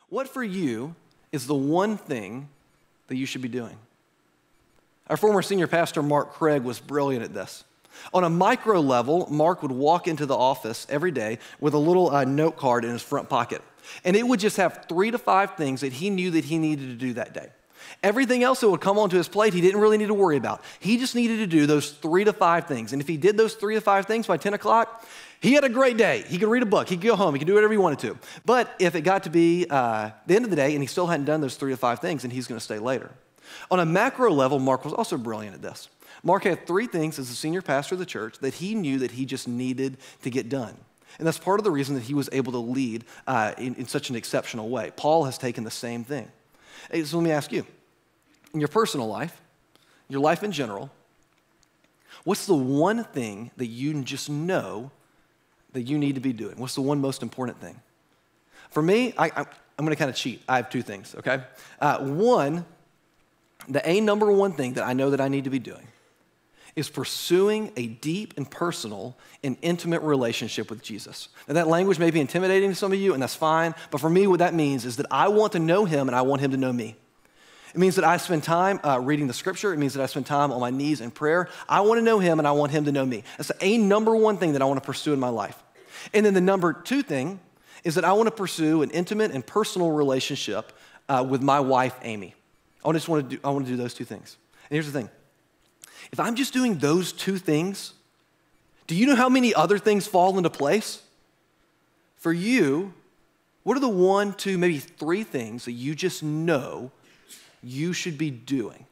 What for you is the one thing that you should be doing? Our former senior pastor, Mark Craig, was brilliant at this. On a micro level, Mark would walk into the office every day with a little note card in his front pocket. And it would just have 3 to 5 things that he knew that he needed to do that day. Everything else that would come onto his plate, he didn't really need to worry about. He just needed to do those 3 to 5 things. And if he did those 3 to 5 things by 10 o'clock, he had a great day. He could read a book. He could go home. He could do whatever he wanted to. But if it got to be the end of the day and he still hadn't done those 3 to 5 things, then he's going to stay later. On a macro level, Mark was also brilliant at this. Mark had 3 things as the senior pastor of the church that he knew that he just needed to get done. And that's part of the reason that he was able to lead in such an exceptional way. Paul has taken the same thing. So let me ask you, in your personal life, your life in general, what's the one thing that you just know that you need to be doing? What's the one most important thing? For me, I'm going to kind of cheat. I have 2 things, okay? One, the number one thing that I know that I need to be doing is pursuing a deep and personal and intimate relationship with Jesus. Now, that language may be intimidating to some of you, and that's fine, but for me, what that means is that I want to know him and I want him to know me. It means that I spend time reading the scripture. It means that I spend time on my knees in prayer. I want to know him and I want him to know me. That's the number one thing that I want to pursue in my life. And then the number 2 thing is that I want to pursue an intimate and personal relationship with my wife, Amy. I want to do those 2 things. And here's the thing. If I'm just doing those 2 things, do you know how many other things fall into place? For you, what are the 1, 2, maybe 3 things that you just know you should be doing?